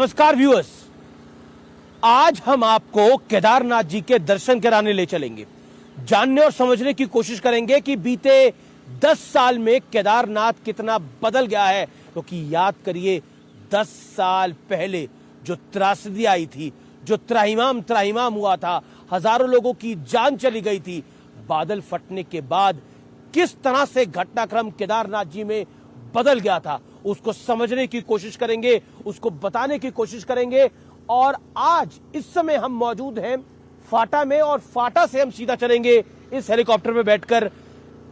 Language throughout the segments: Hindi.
नमस्कार व्यूअर्स, आज हम आपको केदारनाथ जी के दर्शन कराने ले चलेंगे। जानने और समझने की कोशिश करेंगे कि बीते 10 साल में केदारनाथ कितना बदल गया है। क्योंकि याद करिए 10 साल पहले जो त्रासदी आई थी, जो त्राहिमाम हुआ था, हजारों लोगों की जान चली गई थी। बादल फटने के बाद किस तरह से घटनाक्रम केदारनाथ जी में बदल गया था, उसको समझने की कोशिश करेंगे, उसको बताने की कोशिश करेंगे। और आज इस समय हम मौजूद हैं फाटा में, और फाटा से हम सीधा चलेंगे इस हेलीकॉप्टर में बैठकर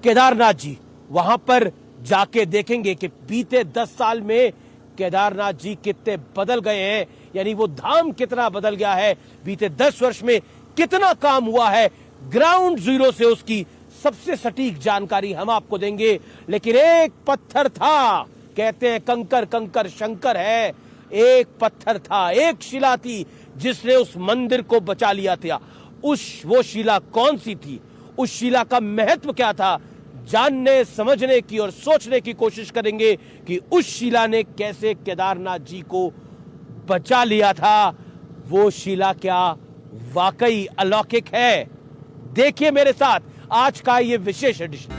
केदारनाथ जी। वहां पर जाके देखेंगे कि बीते 10 साल में केदारनाथ जी कितने बदल गए हैं, यानी वो धाम कितना बदल गया है। बीते 10 वर्ष में कितना काम हुआ है, ग्राउंड जीरो से उसकी सबसे सटीक जानकारी हम आपको देंगे। लेकिन एक पत्थर था, कहते हैं कंकर कंकर शंकर है। एक पत्थर था, एक शिला थी जिसने उस मंदिर को बचा लिया था। वो शिला कौन सी थी, उस शिला का महत्व क्या था, जानने समझने की और सोचने की कोशिश करेंगे कि उस शिला ने कैसे केदारनाथ जी को बचा लिया था। वो शिला क्या वाकई अलौकिक है? देखिए मेरे साथ आज का ये विशेष एडिशन।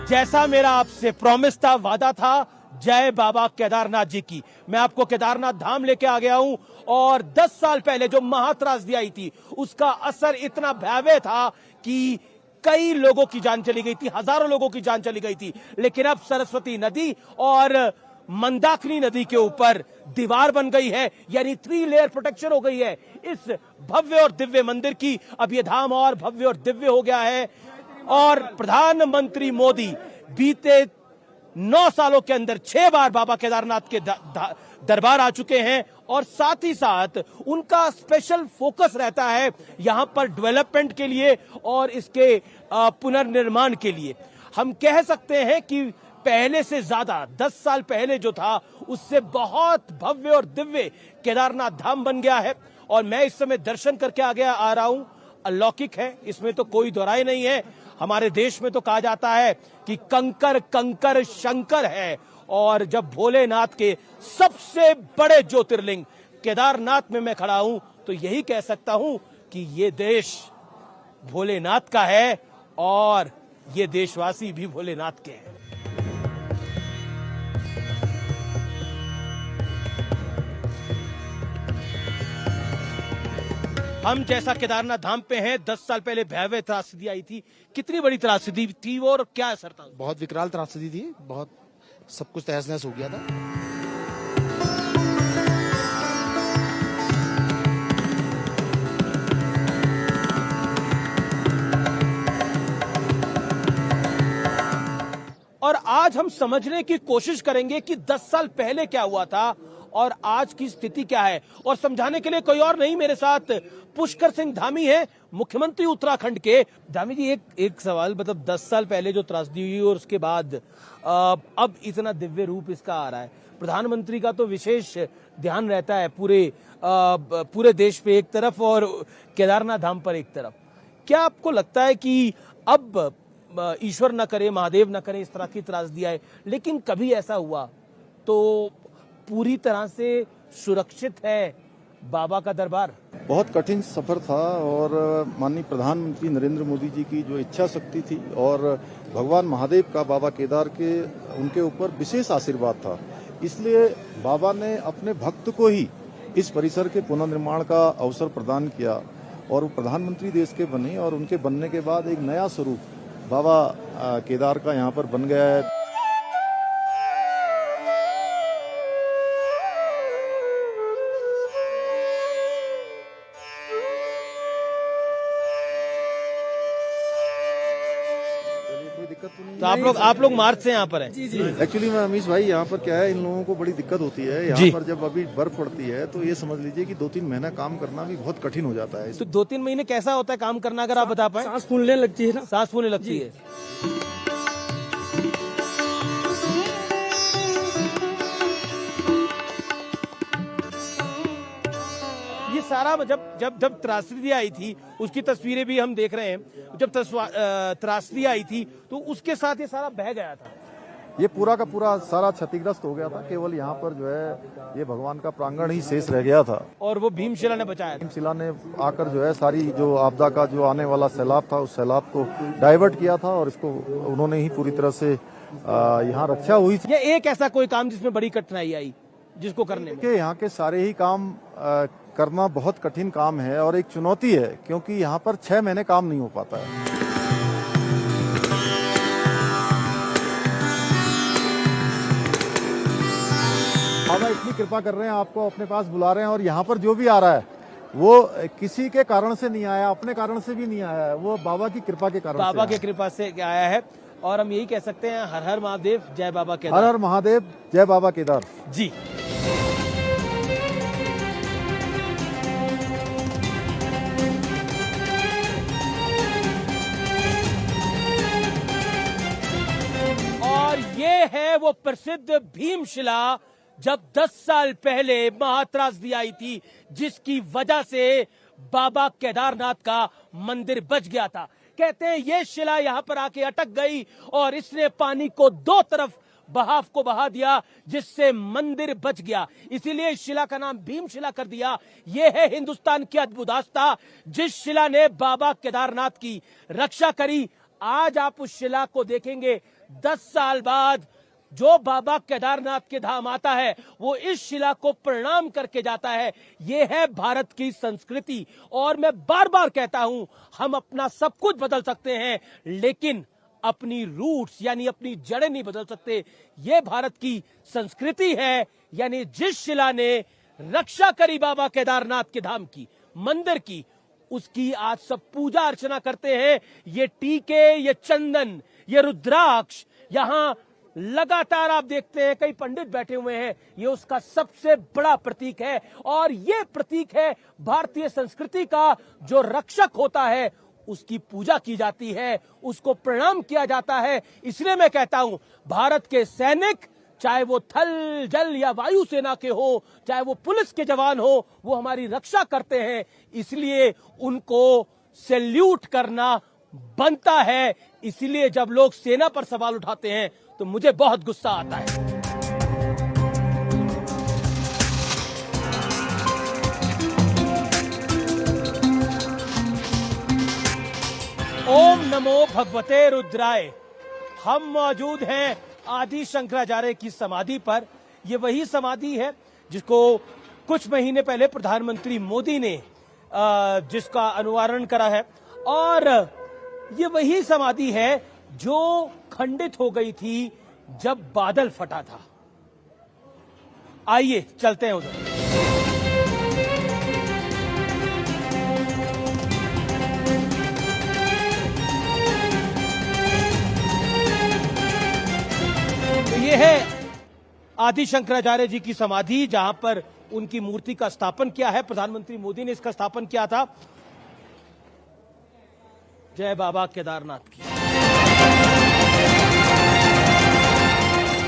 जैसा मेरा आपसे प्रॉमिस था, वादा था, जय बाबा केदारनाथ जी की, मैं आपको केदारनाथ धाम लेके आ गया हूं। और 10 साल पहले जो महात्रासदी आई थी, उसका असर इतना भयावह था कि कई लोगों की जान चली गई थी, हजारों लोगों की जान चली गई थी। लेकिन अब सरस्वती नदी और मंदाकिनी नदी के ऊपर दीवार बन गई है, यानी 3 लेयर प्रोटेक्शन हो गई है इस भव्य और दिव्य मंदिर की। अब ये धाम और भव्य और दिव्य हो गया है। और प्रधानमंत्री मोदी बीते 9 सालों के अंदर 6 बार बाबा केदारनाथ के दरबार आ चुके हैं। और साथ ही साथ उनका स्पेशल फोकस रहता है यहां पर डेवलपमेंट के लिए और इसके पुनर्निर्माण के लिए। हम कह सकते हैं कि पहले से ज्यादा 10 साल पहले जो था, उससे बहुत भव्य और दिव्य केदारनाथ धाम बन गया है। और मैं इस समय दर्शन करके आ रहा हूं। अलौकिक है, इसमें तो कोई दोहराई नहीं है। हमारे देश में तो कहा जाता है कि कंकर कंकर शंकर है। और जब भोलेनाथ के सबसे बड़े ज्योतिर्लिंग केदारनाथ में मैं खड़ा हूं, तो यही कह सकता हूं कि ये देश भोलेनाथ का है और ये देशवासी भी भोलेनाथ के हैं। हम जैसा केदारनाथ धाम पे हैं, 10 साल पहले भयावह त्रासदी आई थी। कितनी बड़ी त्रासदी थी वो, और क्या असर था? बहुत विकराल त्रासदी थी, बहुत सब कुछ तहस नहस हो गया था। और आज हम समझने की कोशिश करेंगे कि 10 साल पहले क्या हुआ था और आज की स्थिति क्या है। और समझाने के लिए कोई और नहीं, मेरे साथ पुष्कर सिंह धामी है, मुख्यमंत्री उत्तराखंड के। धामी जी, एक सवाल, मतलब 10 साल पहले जो त्रासदी हुई और उसके बाद अब इतना दिव्य रूप इसका आ रहा है। प्रधानमंत्री का तो विशेष ध्यान रहता है पूरे देश पे एक तरफ और केदारनाथ धाम पर एक तरफ। क्या आपको लगता है कि अब ईश्वर न करे, महादेव न करे, इस तरह की त्रासदी आए, लेकिन कभी ऐसा हुआ तो पूरी तरह से सुरक्षित है बाबा का दरबार? बहुत कठिन सफर था और माननीय प्रधानमंत्री नरेंद्र मोदी जी की जो इच्छा शक्ति थी और भगवान महादेव का बाबा केदार के उनके ऊपर विशेष आशीर्वाद था, इसलिए बाबा ने अपने भक्त को ही इस परिसर के पुनर्निर्माण का अवसर प्रदान किया और वो प्रधानमंत्री देश के बने। और उनके बनने के बाद एक नया स्वरूप बाबा केदार का यहाँ पर बन गया है। तो आप लोग मार्च से यहाँ पर हैं? जी। एक्चुअली मैं अमीश भाई, यहाँ पर क्या है, इन लोगों को बड़ी दिक्कत होती है यहाँ पर। जब अभी बर्फ पड़ती है तो ये समझ लीजिए कि 2-3 महीना काम करना भी बहुत कठिन हो जाता है। तो 2-3 महीने कैसा होता है काम करना, अगर आप बता पाए? सांस फूलने लगती है ना, सांस फूलने लगती है। ये सारा जब त्रासदी आई थी उसकी तस्वीरें भी हम देख रहे हैं। जब त्रासदी आई थी तो उसके साथ ये सारा बह गया था। ये पूरा का पूरा सारा क्षतिग्रस्त हो गया था। केवल यहाँ पर जो है ये भगवान का प्रांगण ही शेष रह गया था और वो भीमशिला ने बचाया था। भीमशिला ने आकर जो है सारी जो आपदा का जो आने वाला सैलाब था उस सैलाब को डाइवर्ट किया था और इसको उन्होंने ही पूरी तरह से यहाँ रक्षा हुई थी। ये एक ऐसा कोई काम जिसमें बड़ी कठिनाई आई जिसको करने में? यहाँ के सारे ही काम करना बहुत कठिन काम है और एक चुनौती है, क्योंकि यहाँ पर 6 महीने काम नहीं हो पाता है। बाबा इतनी कृपा कर रहे हैं, आपको अपने पास बुला रहे हैं और यहाँ पर जो भी आ रहा है वो किसी के कारण से नहीं आया, अपने कारण से भी नहीं आया है, वो बाबा की कृपा के कारण बाबा की कृपा से आया है। और हम यही कह सकते हैं, हर हर महादेव जय बाबा केदार। हर हर महादेव जय बाबा केदार जी। और ये है वो प्रसिद्ध भीमशिला जब 10 साल पहले महात्रासदी आई थी, जिसकी वजह से बाबा केदारनाथ का मंदिर बच गया था। कहते हैं ये शिला यहां पर आके अटक गई और इसने पानी को 2 तरफ बहाव को बहा दिया, जिससे मंदिर बच गया। इसीलिए इस शिला का नाम भीमशिला कर दिया। यह है हिंदुस्तान की अद्भुत आस्था, जिस शिला ने बाबा केदारनाथ की रक्षा करी। आज आप उस शिला को देखेंगे, 10 साल बाद जो बाबा केदारनाथ के धाम आता है वो इस शिला को प्रणाम करके जाता है। ये है भारत की संस्कृति। और मैं बार बार कहता हूं, हम अपना सब कुछ बदल सकते हैं लेकिन अपनी रूट्स यानी अपनी जड़ें नहीं बदल सकते। ये भारत की संस्कृति है। यानी जिस शिला ने रक्षा करी बाबा केदारनाथ के धाम की, मंदिर की, उसकी आज सब पूजा अर्चना करते हैं। ये टीके, ये चंदन, ये रुद्राक्ष, यहां लगातार आप देखते हैं कई पंडित बैठे हुए हैं। ये उसका सबसे बड़ा प्रतीक है और ये प्रतीक है भारतीय संस्कृति का। जो रक्षक होता है उसकी पूजा की जाती है, उसको प्रणाम किया जाता है। इसलिए मैं कहता हूं, भारत के सैनिक, चाहे वो थल, जल या वायु सेना के हो, चाहे वो पुलिस के जवान हो, वो हमारी रक्षा करते हैं। इसलिए उनको सैल्यूट करना बनता है। इसलिए जब लोग सेना पर सवाल उठाते हैं तो मुझे बहुत गुस्सा आता है। ओम नमो भगवते रुद्राय। हम मौजूद हैं आदि शंकराचार्य की समाधि पर। यह वही समाधि है जिसको कुछ महीने पहले प्रधानमंत्री मोदी ने जिसका अनुवारण करा है, और ये वही समाधि है जो खंडित हो गई थी जब बादल फटा था। आइए चलते हैं उधर। तो ये है आदि शंकराचार्य जी की समाधि, जहां पर उनकी मूर्ति का स्थापन किया है। प्रधानमंत्री मोदी ने इसका स्थापन किया था। जय बाबा केदारनाथ की।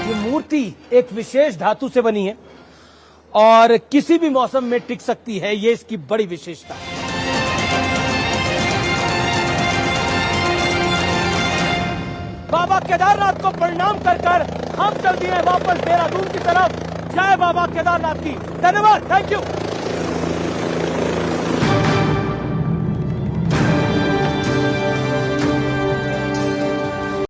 ये मूर्ति एक विशेष धातु से बनी है और किसी भी मौसम में टिक सकती है। ये इसकी बड़ी विशेषता है। बाबा केदारनाथ को प्रणाम कर हम चल दिए वापस देहरादून की तरफ। जय बाबा केदारनाथ की। धन्यवाद, थैंक यू।